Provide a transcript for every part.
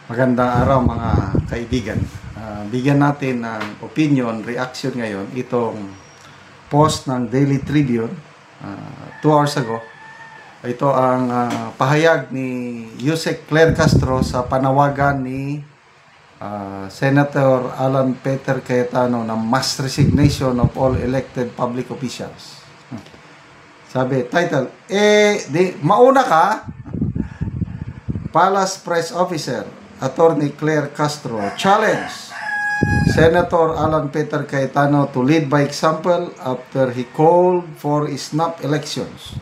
Magandang araw mga kaibigan. Bigyan natin ng opinion, reaction ngayon itong post ng Daily Tribune 2 hours ago. Ito ang pahayag ni Yusek Claire Castro sa panawagan ni Senator Alan Peter Cayetano na mass resignation of all elected public officials. Sabi, title, mauna ka, Palace Press Officer Attorney Claire Castro challenge Senator Alan Peter Cayetano to lead by example after he called for snap elections,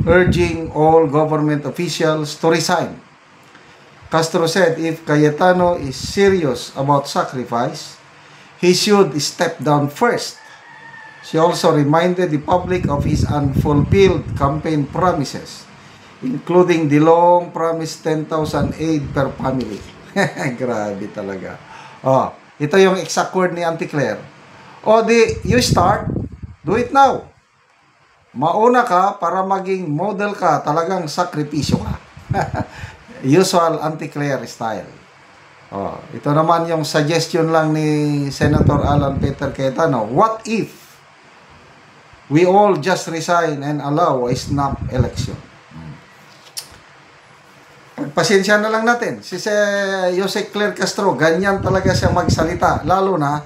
urging all government officials to resign. Castro said if Cayetano is serious about sacrifice, he should step down first. She also reminded the public of his unfulfilled campaign promises, including the long promised 10,000 aid per family. Grabe talaga. Ito yung exact word ni Auntie Claire. You start, do it now. Mauna ka para maging model ka, talagang sakripisyo ka. Usual Auntie Claire style. Ito naman yung suggestion lang ni Senator Alan Peter Cayetano. What if we all just resign and allow a snap election? Pasensya na lang natin. Si Yusek Claire Castro, ganyan talaga siya magsalita. Lalo na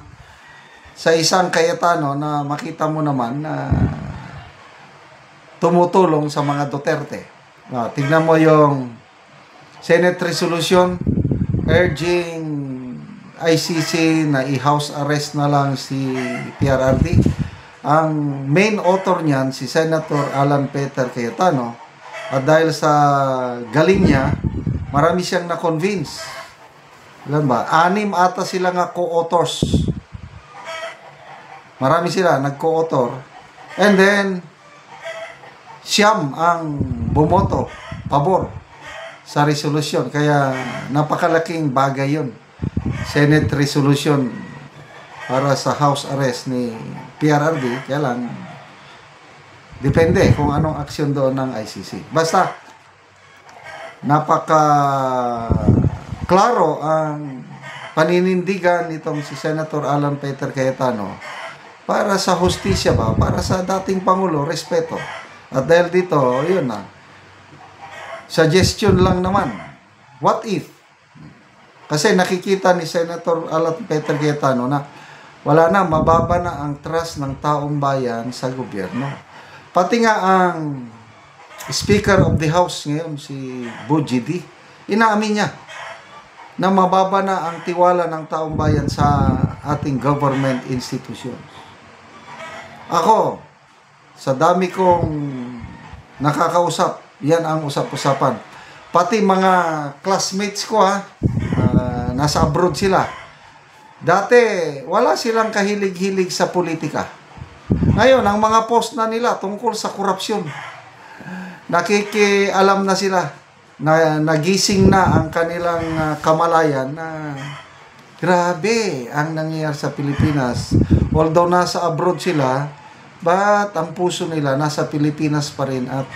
sa isang Cayetano na makita mo naman na tumutulong sa mga Duterte. Tignan mo yung Senate resolution urging ICC na i-house arrest na lang si PRRD. Ang main author niyan, si Senator Alan Peter Cayetano. At dahil sa galing niya, marami siyang na-convince. Alam ba? 6 ata sila nga co-authors. Marami sila nag-co-author. And then, siyam ang bumoto, pabor sa resolution. Kaya napakalaking bagay yun. Senate resolution para sa house arrest ni PRRD. Kaya lang, depende kung anong aksyon doon ng ICC. Basta, napaka-klaro ang paninindigan nitong si Senator Alan Peter Cayetano para sa hustisya ba, para sa dating Pangulo, respeto. At dahil dito, yun na, suggestion lang naman. What if? Kasi nakikita ni Senator Alan Peter Cayetano na wala na, mababa na ang trust ng taong bayan sa gobyerno. Pati nga ang Speaker of the House ngayon, si Bujidi, inaamin niya na mababa na ang tiwala ng taong bayan sa ating government institutions. Ako, sa dami kong nakakausap, yan ang usap-usapan. Pati mga classmates ko nasa abroad sila. Dati, wala silang kahilig-hilig sa politika. Ngayon, ang mga post na nila tungkol sa korupsyon, nakikialam na sila, na nagising na ang kanilang kamalayan na grabe ang nangyayari sa Pilipinas. Although nasa abroad sila, but ang puso nila nasa Pilipinas pa rin at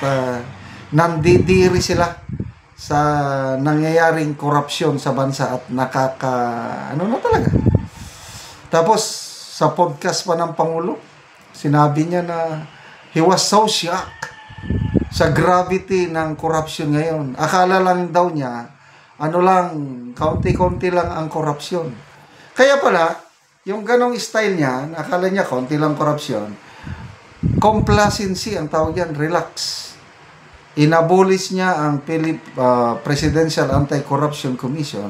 nandidiri sila sa nangyayaring korupsyon sa bansa at ano na talaga. Tapos, sa podcast pa ng Pangulo, sinabi niya na he was so shocked sa gravity ng corruption ngayon. Akala lang daw niya, kaunti-kaunti lang ang corruption. Kaya pala, yung ganong style niya, akala niya kaunti lang corruption, complacency ang tawag yan, relax. Inabolish niya ang Presidential Anti-Corruption Commission,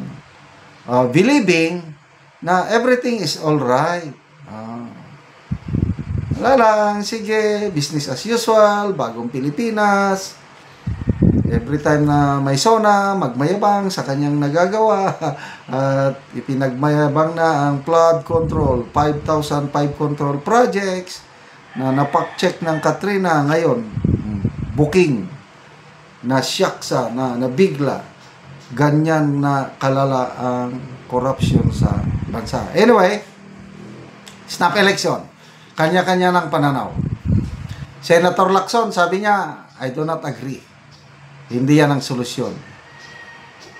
believing na everything is alright. Wala lang, sige, business as usual, bagong Pilipinas. Every time na may SONA, magmayabang sa kanyang nagagawa. At ipinagmayabang na ang flood control, 5,005 control projects na napak-check ng Katrina ngayon. Booking, na siyaksa, na nabigla. Ganyan na kalala ang corruption sa bansa. Anyway, snap election. Kanya-kanya ng pananaw. Senator Lacson, sabi niya, I do not agree. Hindi yan ang solusyon.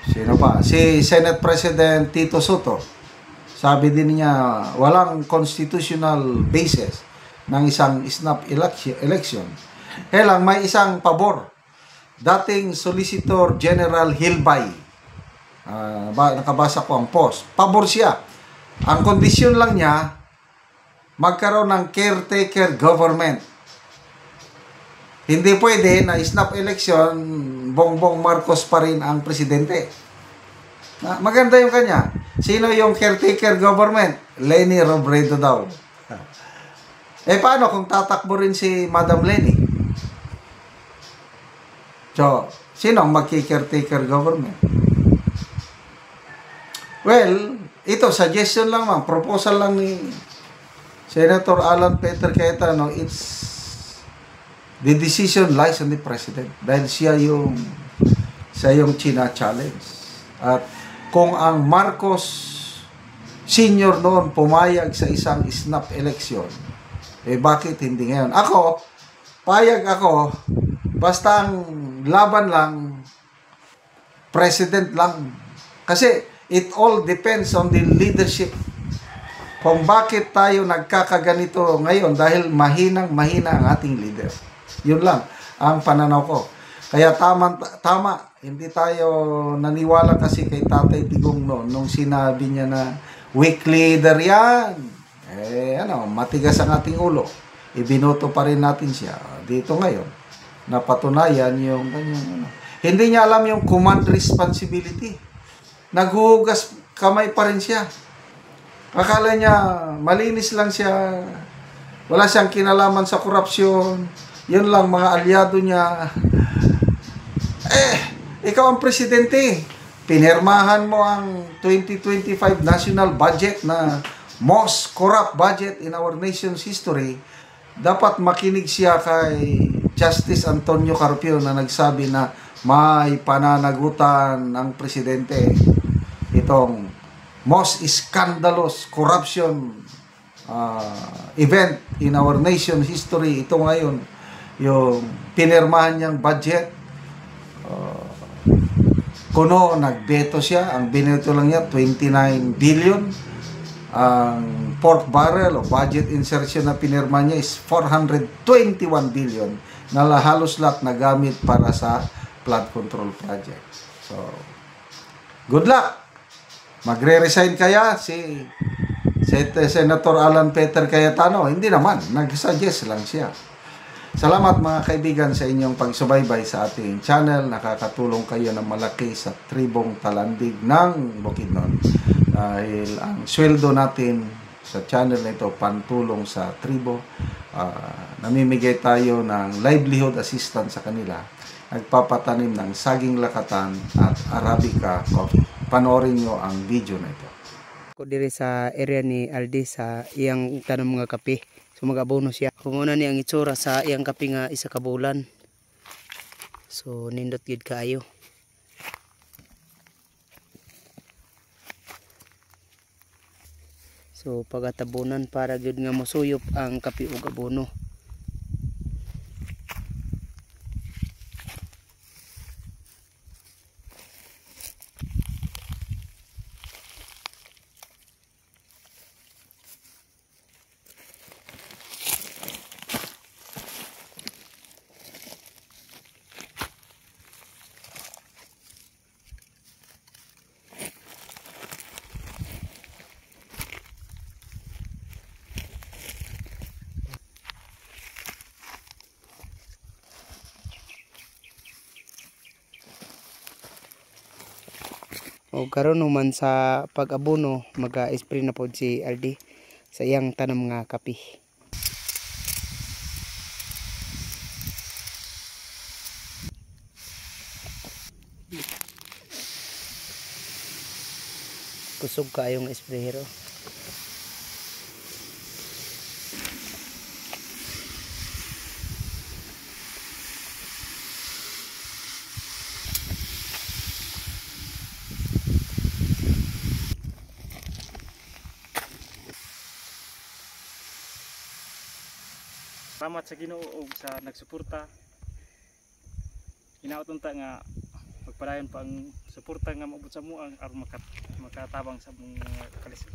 Sino pa? Si Senate President Tito Soto. Sabi din niya, walang constitutional basis ng isang snap election. Lang, may isang pabor. Dating Solicitor General Hilbay. Nakabasa ko ang post. Pabor siya. Ang kondisyon lang niya, magkaroon ng caretaker government. Hindi pwede na snap election, Bongbong Marcos pa rin ang presidente. Maganda yung kanya. Sino yung caretaker government? Leni Robredo daw. Paano kung tatakbo rin si Madam Leni? So, sino ang magki-caretaker government? Well, ito, suggestion lang man, proposal lang ni Senator Alan Peter Cayetano. The decision lies on the President. Dahil siya yung china-challenge. At kung ang Marcos Senior noon pumayag sa isang snap election, bakit hindi ngayon? Ako, payag ako, basta ang laban lang, President lang. Kasi, it all depends on the leadership. Kung bakit tayo nagkakaganito ngayon dahil mahina ang ating leader. Yun lang ang pananaw ko. Kaya tama, hindi tayo naniwala kasi kay Tatay Digong noon nung sinabi niya na weak leader yan. Matigas ang ating ulo. Ibinoto pa rin natin siya. Dito ngayon, napatunayan yung kanyang Hindi niya alam yung command responsibility. Naghuhugas kamay pa rin siya. Akala niya malinis lang siya. Wala siyang kinalaman sa korupsyon. Yun lang mga alyado niya. Ikaw ang presidente. Pinirmahan mo ang 2025 national budget na most corrupt budget in our nation's history. Dapat makinig siya kay Justice Antonio Carpio na nagsabi na may pananagutan ng presidente. Itong most scandalous corruption event in our nation's history. Ito ngayon, yung pinirmahan niyang budget. Kuno, nagbeto siya. Ang bineto lang niya, 29 billion. Ang pork barrel o budget insertion na pinirma niya is 421 billion na halos lahat nagamit para sa flood control project. So, good luck! Magre-resign kaya si Senator Alan Peter Cayetano? Hindi naman. Nag-suggest lang siya. Salamat mga kaibigan sa inyong pagsubaybay sa ating channel. Nakakatulong kayo ng malaki sa tribong talandig ng Bukidnon. Dahil ang sweldo natin sa channel na ito, pantulong sa tribo. Namimigay tayo ng livelihood assistance sa kanila. Nagpapatanim ng saging lakatan at Arabica coffee. Panoorin nyo ang video na ito. Ako diri sa area ni Aldi sa iyang tanong mga kape. So mag-abono siya. Kumuna ni ang itsura sa iyang kape nga isa ka bulan. So nindot gid kaayo. So pagatabunan para gid nga mosuyop ang kape ug abono. O karon man sa pag-abono maga-spray na pod si Aldi sa iyang tanom nga kape. Kusog kaayong sprayero. Salamat sa Ginoo ug sa nagsuporta. Hinaot unta nga pagpadayon pa ang suporta nga maabot sa mo ang aron makatabang sa mga kalisod.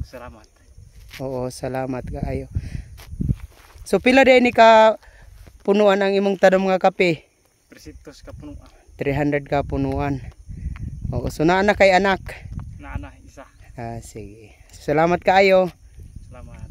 Salamat. Oo, salamat kaayo. So pila din ni ka punuan ang imong tanom nga kape? 300 ka punuan. 300 ka punuan. Oo, so naa na kay anak. Naa na isa. Sige. Salamat kaayo. Salamat.